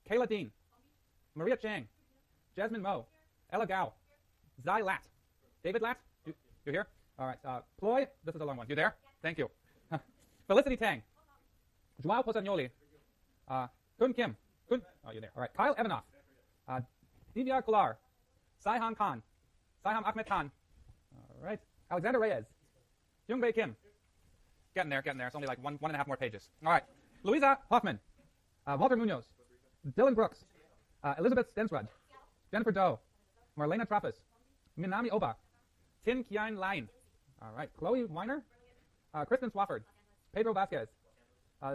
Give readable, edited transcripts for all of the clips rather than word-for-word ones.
Kayla Dean, Maria Chang, Jasmine Mo, Ella Gao, Zai Lat, David Lat, you're here? All right. Ploy, this is a long one. You there? Thank you. Felicity Tang, Joao Posagnoli, Kun Kim, oh, you're there. All right. Kyle Evanoff, Divya Kular, Saiham Khan, Saiham Ahmed Khan. All right. Alexander Reyes, Jungbei Kim. Getting there. It's only like one and a half more pages. All right. Louisa Hoffman, Walter Munoz, Dylan Brooks, Elizabeth Stensrud, Jennifer Doe, Marlena Trappis, Minami Oba, Tin Kian Lain. All right. Chloe Weiner, Kristen Swafford, Pedro Vasquez,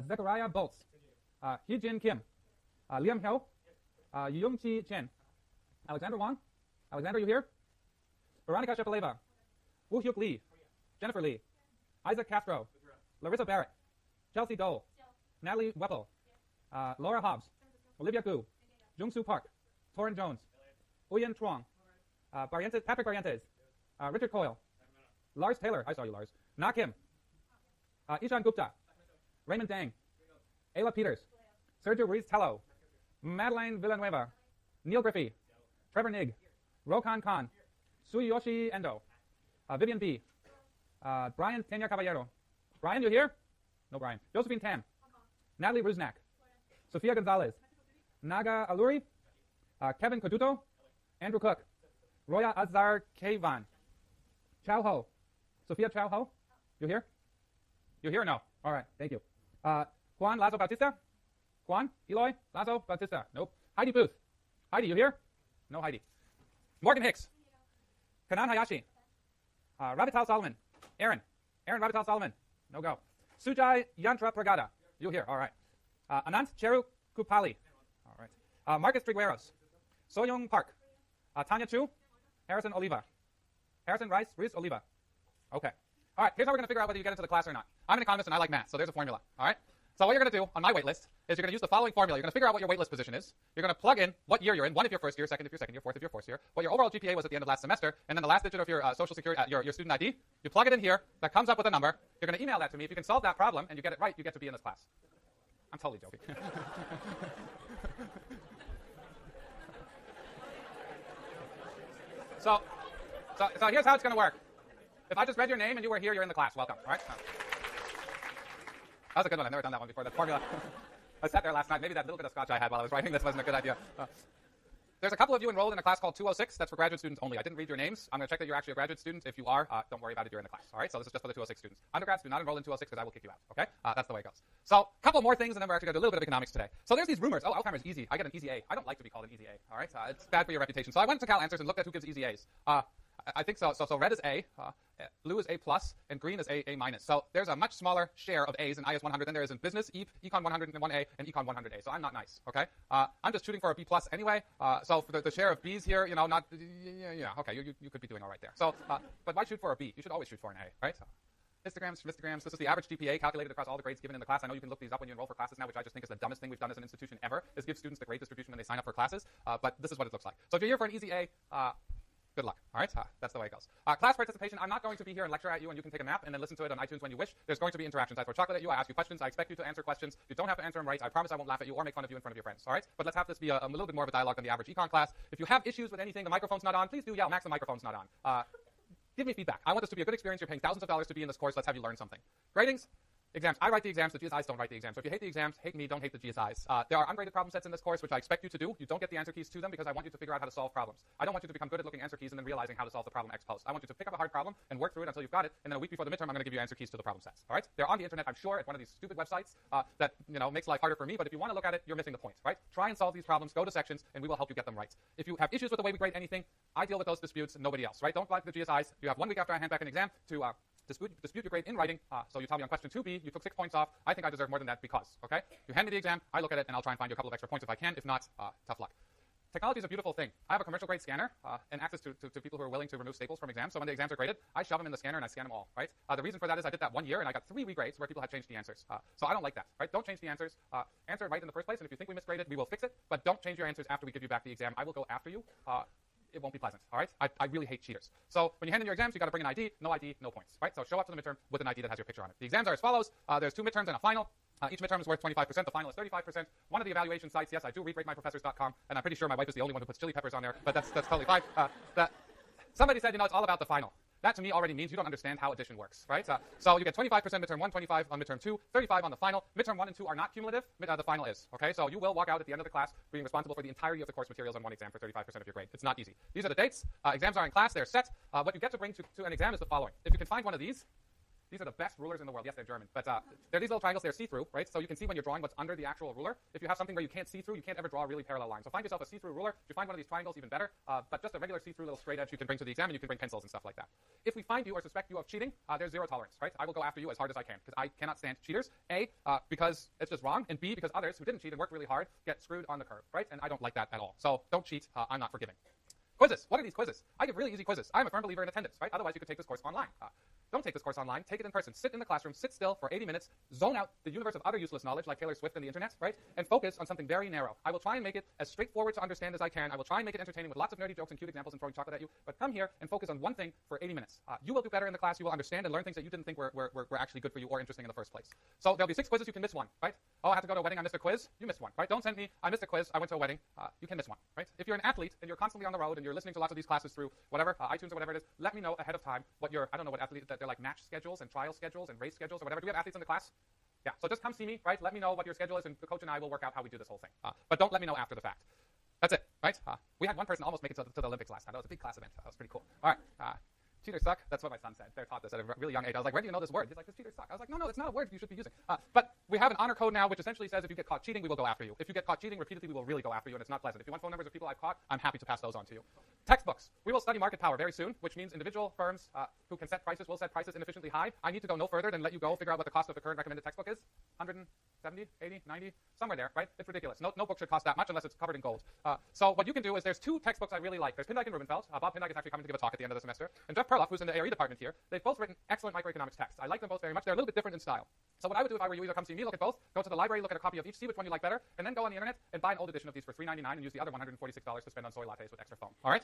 Zechariah Boltz, Hee-Jin Kim, Liam Hyo, Yung-Chi Chen, Alexander Wang, Alexander, you here? Veronica Shepeleva, Woo-Hyuk Lee, Jennifer Lee, Isaac Castro, Larissa Barrett, Chelsea Dole, Natalie Weppel, Laura Hobbs, Olivia Gu, Jung-Soo Park, Torrin Jones, Uyen Chuang, Patrick Barrientes, Richard Coyle, Lars Taylor, I saw you, Lars, Na Kim, Ishan Gupta, Raymond Dang, Ayla Peters, Sergio Ruiz Tello, Madeleine Villanueva, Neil Griffey, Trevor Nig, Rokan Khan, Suyoshi Endo, Vivian B, Brian Tanya Caballero. Brian, you here? No, Brian. Josephine Tam, Natalie Rusnak, Sofia Gonzalez, Naga Aluri, Kevin Koduto, Andrew Cook, Roya Azar Kevan, Chow Ho, Sophia Chow Ho. You here? You here or no? All right, thank you. Juan Lazo Bautista? Juan? Eloy? Lazo Bautista? Nope. Heidi Booth. Heidi, you here? No Heidi. Morgan Hicks. Kanan Hayashi. Ravital Solomon. Aaron Ravital Solomon. No go. Sujai Yantra Pragada. You here? All right. Anant Cheru Kupali. All right. Marcus Trigueros. Soyoung Park. Tanya Chu. Harrison Oliva. Harrison Reese Oliva. Okay. All right, here's how we're going to figure out whether you get into the class or not. I'm an economist and I like math, so there's a formula. All right? So what you're going to do on my wait list is you're going to use the following formula. You're going to figure out what your wait list position is. You're going to plug in what year you're in, one if you're first year, second if you're second year, fourth if you're fourth year, what your overall GPA was at the end of last semester, and then the last digit of your social security, your student ID. You plug it in here. That comes up with a number. You're going to email that to me. If you can solve that problem and you get it right, you get to be in this class. I'm totally joking. So here's how it's going to work. If I just read your name and you were here, you're in the class. Welcome. All right? That was a good one. I've never done that one before. That formula. I sat there last night. Maybe that little bit of scotch I had while I was writing this wasn't a good idea. There's a couple of you enrolled in a class called 206. That's for graduate students only. I didn't read your names. I'm going to check that you're actually a graduate student. If you are, don't worry about it. You're in the class. All right? So this is just for the 206 students. Undergrads, do not enroll in 206 because I will kick you out. Okay? That's the way it goes. So a couple more things, and then we're actually going to do a little bit of economics today. So there's these rumors. Oh, Alzheimer's easy. I get an easy A. I don't like to be called an easy A. All right? It's bad for your reputation. So I went to Cal Answers and looked at who gives easy A's. I think so. So red is A, blue is A plus, and green is A minus. So there's a much smaller share of A's in IS 100 than there is in business, Econ 101A, and Econ 100A. So I'm not nice. Okay. I'm just shooting for a B plus anyway. So for the share of B's here, you know, not okay. You could be doing all right there. So, but why shoot for a B? You should always shoot for an A, right? So, histograms. This is the average GPA calculated across all the grades given in the class. I know you can look these up when you enroll for classes now, which I just think is the dumbest thing we've done as an institution ever, is give students the grade distribution when they sign up for classes. But this is what it looks like. So if you're here for an easy A, good luck. All right? That's the way it goes. Class participation, I'm not going to be here and lecture at you and you can take a nap and then listen to it on iTunes when you wish. There's going to be interactions. I throw chocolate at you. I ask you questions. I expect you to answer questions. You don't have to answer them right. I promise I won't laugh at you or make fun of you in front of your friends. All right? But let's have this be a little bit more of a dialogue than the average econ class. If you have issues with anything, the microphone's not on, please do yell, Max, the microphone's not on. Give me feedback. I want this to be a good experience. You're paying thousands of dollars to be in this course. Let's have you learn something. Gradings. Exams. I write the exams. The GSIs don't write the exams. So if you hate the exams, hate me. Don't hate the GSIs. There are ungraded problem sets in this course, which I expect you to do. You don't get the answer keys to them because I want you to figure out how to solve problems. I don't want you to become good at looking at answer keys and then realizing how to solve the problem ex post. I want you to pick up a hard problem and work through it until you've got it. And then a week before the midterm, I'm going to give you answer keys to the problem sets. All right? They're on the internet, I'm sure, at one of these stupid websites that makes life harder for me. But if you want to look at it, you're missing the point. Right? Try and solve these problems. Go to sections, and we will help you get them right. If you have issues with the way we grade anything, I deal with those disputes. Nobody else. Right? Don't like the GSIs. You have 1 week after I hand back an exam to dispute your grade in writing. So you tell me on question 2B, you took 6 points off. I think I deserve more than that because, okay? You hand me the exam, I look at it, and I'll try and find you a couple of extra points if I can. If not, tough luck. Technology is a beautiful thing. I have a commercial grade scanner and access to people who are willing to remove staples from exams. So when the exams are graded, I shove them in the scanner and I scan them all, right? The reason for that is I did that 1 year and I got 3 regrades where people had changed the answers. So I don't like that, right? Don't change the answers. Answer it right in the first place, and if you think we misgraded, we will fix it. But don't change your answers after we give you back the exam. I will go after you. It won't be pleasant, all right? I really hate cheaters. So when you hand in your exams, you got to bring an ID, no points, right? So show up to the midterm with an ID that has your picture on it. The exams are as follows. There's 2 midterms and a final. Each midterm is worth 25%. The final is 35%. One of the evaluation sites, yes, I do read ratemyprofessors.com, and I'm pretty sure my wife is the only one who puts chili peppers on there, but that's totally fine. Somebody said, it's all about the final. That to me already means you don't understand how addition works, right? So you get 25% midterm 1, 25 on midterm 2, 35 on the final. Midterm 1 and 2 are not cumulative. The final is, okay? So you will walk out at the end of the class being responsible for the entirety of the course materials on one exam for 35% of your grade. It's not easy. These are the dates. Exams are in class. They're set. What you get to bring to an exam is the following. If you can find one of these are the best rulers in the world. Yes, they're German, but they're these little triangles. They're see-through, right? So you can see when you're drawing what's under the actual ruler. If you have something where you can't see through, you can't ever draw a really parallel line. So find yourself a see-through ruler. If you find one of these triangles, even better. But just a regular see-through little straight edge you can bring to the exam, and you can bring pencils and stuff like that. If we find you or suspect you of cheating, there's zero tolerance, right? I will go after you as hard as I can because I cannot stand cheaters. A, because it's just wrong, and B, because others who didn't cheat and worked really hard get screwed on the curve, right? And I don't like that at all. So don't cheat. I'm not forgiving. Quizzes. What are these quizzes? I give really easy quizzes. I'm a firm believer in attendance, right? Otherwise, you could take this course online. Don't take this course online. Take it in person. Sit in the classroom. Sit still for 80 minutes. Zone out the universe of other useless knowledge like Taylor Swift and the internet, right? And focus on something very narrow. I will try and make it as straightforward to understand as I can. I will try and make it entertaining with lots of nerdy jokes and cute examples and throwing chocolate at you. But come here and focus on one thing for 80 minutes. You will do better in the class. You will understand and learn things that you didn't think were actually good for you or interesting in the first place. So there'll be 6 quizzes. You can miss one, right? Oh, I had to go to a wedding. I missed a quiz. You missed one, right? Don't send me, I missed a quiz. I went to a wedding. You can miss one, right? If you're an athlete and you're constantly on the road and you're listening to lots of these classes through whatever, iTunes or whatever it is, let me know ahead of time what your, I don't know what athlete, they're like match schedules and trial schedules and race schedules or whatever. Do we have athletes in the class? Yeah, so just come see me, right? Let me know what your schedule is, and the coach and I will work out how we do this whole thing. But don't let me know after the fact. That's it, right? We had one person almost make it to the Olympics last time. That was a big class event. That was pretty cool. All right. Cheaters suck. That's what my son said. They're taught this at a really young age. I was like, where do you know this word? He's like, this cheaters suck. I was like, no, it's not a word you should be using. But we have an honor code now, which essentially says if you get caught cheating, we will go after you. If you get caught cheating repeatedly, we will really go after you, and it's not pleasant. If you want phone numbers of people I've caught, I'm happy to pass those on to you. Textbooks. We will study market power very soon, which means individual firms who can set prices will set prices inefficiently high. I need to go no further than let you go figure out what the cost of the current recommended textbook is. 170, 80, 90, somewhere there, right? It's ridiculous. No book should cost that much unless it's covered in gold. So what you can do is there's 2 textbooks I really like. There's Pindyck and Rubenfeld. Bob Pindyck is actually coming to give a talk at the end of the semester. And Jeff Perloff, who's in the ARE department here. They've both written excellent microeconomics texts. I like them both very much. They're a little bit different in style. So what I would do if I were you, either come see me, look at both, go to the library, look at a copy of each, see which one you like better, and then go on the internet and buy an old edition of these for $3.99 and use the other $146 to spend on soy lattes with extra foam. All right?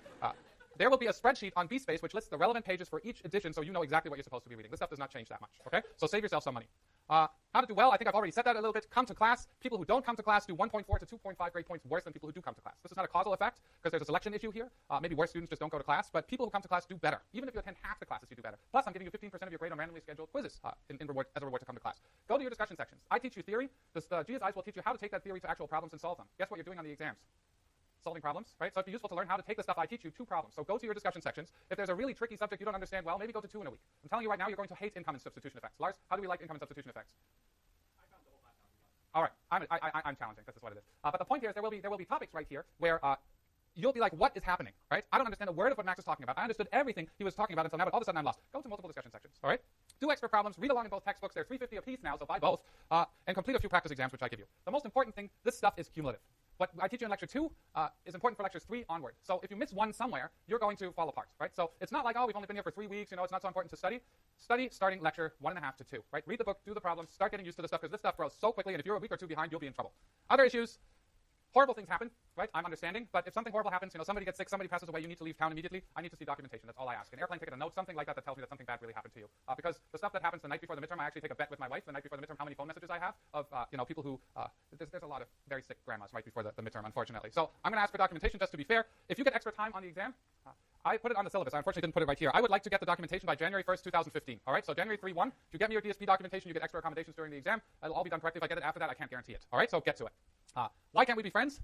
There will be a spreadsheet on BSpace which lists the relevant pages for each edition so you know exactly what you're supposed to be reading. This stuff does not change that much, okay? So save yourself some money. How to do well, I think I've already said that a little bit. Come to class. People who don't come to class do 1.4 to 2.5 grade points worse than people who do come to class. This is not a causal effect because there's a selection issue here. Maybe worse students just don't go to class, but people who come to class do better. Even if you attend half the classes, you do better. Plus, I'm giving you 15% of your grade on randomly scheduled quizzes as a reward to come to class. Go to your discussion sections. I teach you theory. The GSIs will teach you how to take that theory to actual problems and solve them. Guess what you're doing on the exams? Solving problems, right? So it'd be useful to learn how to take the stuff I teach you to problems. So go to your discussion sections. If there's a really tricky subject you don't understand well, maybe go to 2 in a week. I'm telling you right now, you're going to hate income and substitution effects. Lars, how do we like income and substitution effects? All right, I'm challenging. This is what it is. But the point here is there will be topics right here where you'll be like, what is happening, right? I don't understand a word of what Max is talking about. I understood everything he was talking about until now, but all of a sudden I'm lost. Go to multiple discussion sections, all right? Do expert problems. Read along in both textbooks. They're $3.50 a piece now, so buy both. And complete a few practice exams, which I give you. The most important thing, this stuff is cumulative. What I teach you in lecture 2 is important for lectures 3 onward. So if you miss one somewhere, you're going to fall apart, right? So it's not like, oh, we've only been here for 3 weeks, it's not so important to study. Study starting lecture 1.5 to 2, right? Read the book, do the problems, start getting used to the stuff because this stuff grows so quickly, and if you're a week or 2 behind, you'll be in trouble. Other issues, horrible things happen, right? I'm understanding, but if something horrible happens, somebody gets sick, somebody passes away, you need to leave town immediately, I need to see documentation. That's all I ask. An airplane ticket, a note, something like that tells me that something bad really happened to you. Because the stuff that happens the night before the midterm, I actually take a bet with my wife the night before the midterm how many phone messages I have of people who, there's a lot of very sick grandmas right before the midterm, unfortunately. So I'm going to ask for documentation just to be fair. If you get extra time on the exam, I put it on the syllabus. I unfortunately didn't put it right here. I would like to get the documentation by January 1st, 2015. All right, so January 3-1, if you get me your DSP documentation, you get extra accommodations during the exam. It'll all be done correctly. If I get it after that, I can't guarantee it. All right, so get to it. Why can't we be friends?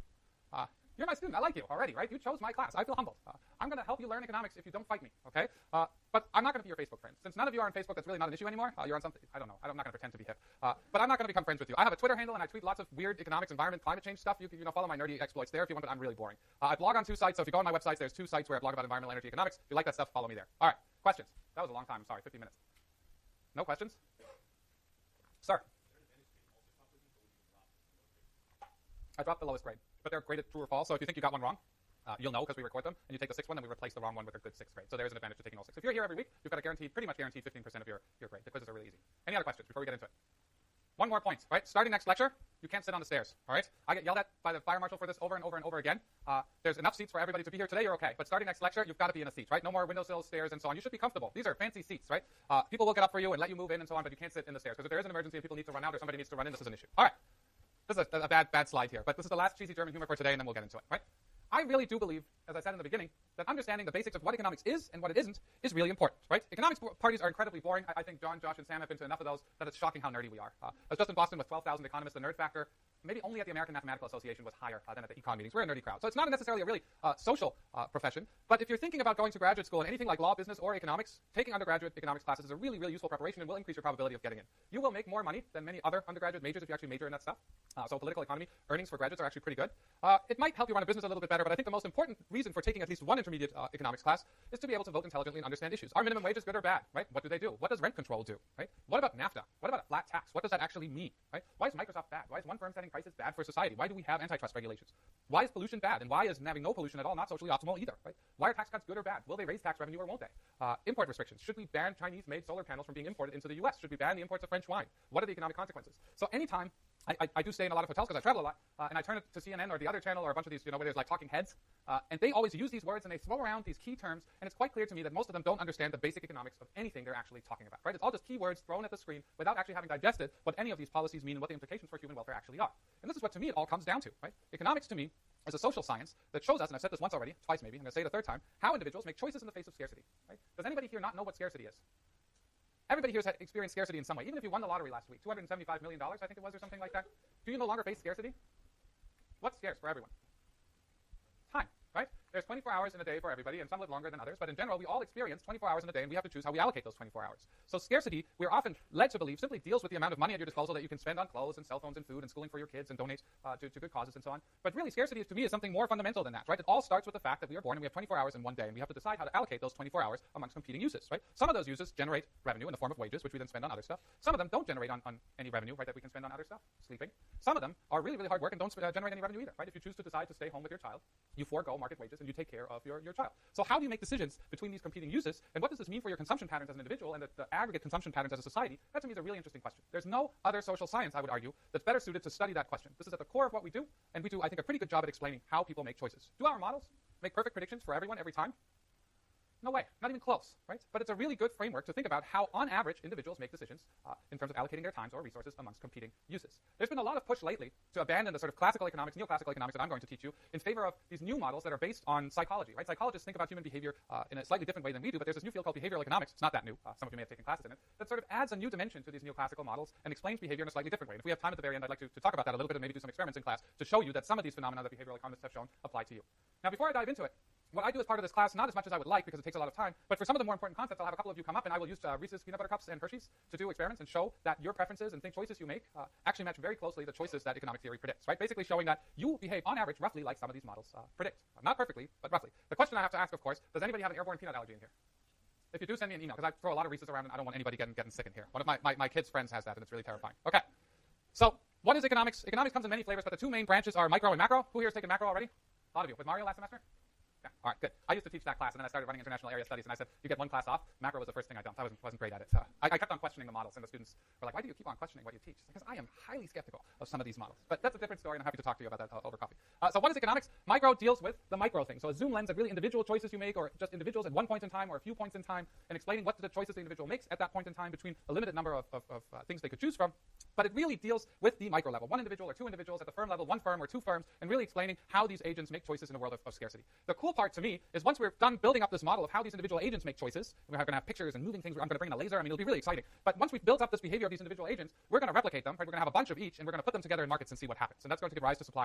You're my student. I like you already, right? You chose my class. I feel humbled. I'm going to help you learn economics if you don't fight me, okay? But I'm not going to be your Facebook friend. Since none of you are on Facebook, that's really not an issue anymore. You're on something. I don't know. I'm not going to pretend to be hip. But I'm not going to become friends with you. I have a Twitter handle, and I tweet lots of weird economics, environment, climate change stuff. You can follow my nerdy exploits there if you want, but I'm really boring. I blog on 2 sites, so if you go on my websites, there's 2 sites where I blog about environmental energy economics. If you like that stuff, follow me there. All right, questions? That was a long time. I'm sorry, 50 minutes. No questions? Sir? I dropped the lowest grade, but they're graded true or false, so if you think you got one wrong, you'll know because we record them, and you take the 6th one, and we replace the wrong one with a good 6th grade. So there is an advantage to taking all 6. If you're here every week, you've got a pretty much guaranteed 15% of your grade. The quizzes are really easy. Any other questions before we get into it? One more point, right? Starting next lecture, you can't sit on the stairs, all right? I get yelled at by the fire marshal for this over and over and over again. There's enough seats for everybody to be here today, you're okay. But starting next lecture, you've got to be in a seat, right? No more windowsills, stairs, and so on. You should be comfortable. These are fancy seats, right? People will get up for you and let you move in and so on, but you can't sit in the stairs. Because if there is an emergency and people need to run out or somebody needs to run in, this is an issue. All right. This is a bad slide here, but this is the last cheesy German humor for today, and then we'll get into it, right? I really do believe, as I said in the beginning, that understanding the basics of what economics is and what it isn't is really important, right? Economics parties are incredibly boring. I think John, Josh, and Sam have been to enough of those that it's shocking how nerdy we are. I was just in Boston with 12,000 economists. The nerd factor, maybe only at the American Mathematical Association, was higher than at the econ meetings. We're a nerdy crowd. So it's not necessarily a really social profession, but if you're thinking about going to graduate school in anything like law, business, or economics, taking undergraduate economics classes is a really, really useful preparation and will increase your probability of getting in. You will make more money than many other undergraduate majors if you actually major in that stuff. So political economy, earnings for graduates are actually pretty good. It might help you run a business a little bit better, but I think the most important reason for taking at least one intermediate economics class is to be able to vote intelligently and understand issues. Are minimum wages good or bad, right? What do they do? What does rent control do, right? What about NAFTA? What about a flat tax? What does that actually mean, right? Why is Microsoft bad? Why is one firm setting prices bad for society? Why do we have antitrust regulations? Why is pollution bad? And why is having no pollution at all not socially optimal either, right? Why are tax cuts good or bad? Will they raise tax revenue or won't they? Import restrictions. Should we ban Chinese-made solar panels from being imported into the U.S.? Should we ban the imports of French wine? What are the economic consequences? So anytime I do stay in a lot of hotels because I travel a lot, and I turn it to CNN or the other channel or a bunch of these, where there's like talking heads, and they always use these words and they throw around these key terms, and it's quite clear to me that most of them don't understand the basic economics of anything they're actually talking about, right? It's all just keywords thrown at the screen without actually having digested what any of these policies mean and what the implications for human welfare actually are. And this is what, to me, it all comes down to, right? Economics, to me, is a social science that shows us, and I've said this once already, twice maybe, I'm going to say it a third time, how individuals make choices in the face of scarcity, right? Does anybody here not know what scarcity is? Everybody here has experienced scarcity in some way. Even if you won the lottery last week, $275 million, I think it was, or something like that. Do you no longer face scarcity? What's scarce for everyone? Time, right? There's 24 hours in a day for everybody, and some live longer than others, but in general, we all experience 24 hours in a day, and we have to choose how we allocate those 24 hours. So scarcity, we're often led to believe, simply deals with the amount of money at your disposal that you can spend on clothes and cell phones and food and schooling for your kids and donate to good causes and so on. But really, scarcity, to me, is something more fundamental than that, right? It all starts with the fact that we are born and we have 24 hours in one day, and we have to decide how to allocate those 24 hours amongst competing uses, right? Some of those uses generate revenue in the form of wages, which we then spend on other stuff. Some of them don't generate on any revenue, right, that we can spend on other stuff, sleeping. Some of them are really, really hard work and don't generate any revenue either, right? If you choose to decide to stay home with your child, you forego market wages and you take care of your child. So how do you make decisions between these competing uses, and what does this mean for your consumption patterns as an individual and the aggregate consumption patterns as a society? That, to me, is a really interesting question. There's no other social science, I would argue, that's better suited to study that question. This is at the core of what we do, and we do, I think, a pretty good job at explaining how people make choices. Do our models make perfect predictions for everyone every time? No way, not even close, right? But it's a really good framework to think about how, on average, individuals make decisions in terms of allocating their times or resources amongst competing uses. There's been a lot of push lately to abandon the sort of classical economics, neoclassical economics that I'm going to teach you in favor of these new models that are based on psychology, right? Psychologists think about human behavior in a slightly different way than we do, but there's this new field called behavioral economics. It's not that new. Some of you may have taken classes in it. That sort of adds a new dimension to these neoclassical models and explains behavior in a slightly different way. And if we have time at the very end, I'd like to talk about that a little bit and maybe do some experiments in class to show you that some of these phenomena that behavioral economists have shown apply to you. Now, before I dive into it, what I do as part of this class, not as much as I would like because it takes a lot of time, but for some of the more important concepts, I'll have a couple of you come up and I will use Reese's peanut butter cups and Hershey's to do experiments and show that your preferences and choices you make actually match very closely the choices that economic theory predicts, right? Basically showing that you behave on average roughly like some of these models predict. Not perfectly, but roughly. The question I have to ask, of course, does anybody have an airborne peanut allergy in here? If you do, send me an email, because I throw a lot of Reese's around and I don't want anybody getting sick in here. One of my kids' friends has that and it's really terrifying. Okay. So what is economics? Economics comes in many flavors, but the two main branches are micro and macro. Who here has taken macro already? A lot of you. With Mario last semester? Yeah. All right, good. I used to teach that class, and then I started running international area studies, and I said, you get one class off. Macro was the first thing I dumped. I wasn't great at it. I kept on questioning the models, and the students were like, why do you keep on questioning what you teach? Because I am highly skeptical of some of these models. But that's a different story, and I'm happy to talk to you about that over coffee. So what is economics? Micro deals with the micro thing. So a zoom lens at really individual choices you make, or just individuals at one point in time or a few points in time, and explaining what the choices the individual makes at that point in time between a limited number of things they could choose from. But it really deals with the micro level, one individual or two individuals at the firm level, one firm or two firms, and really explaining how these agents make choices in a world of scarcity. The cool part to me is once we're done building up this model of how these individual agents make choices, we're going to have pictures and moving things, I'm going to bring in a laser, it'll be really exciting. But once we've built up this behavior of these individual agents, we're going to replicate them, right? We're going to have a bunch of each, and we're going to put them together in markets and see what happens. And that's going to give rise to supply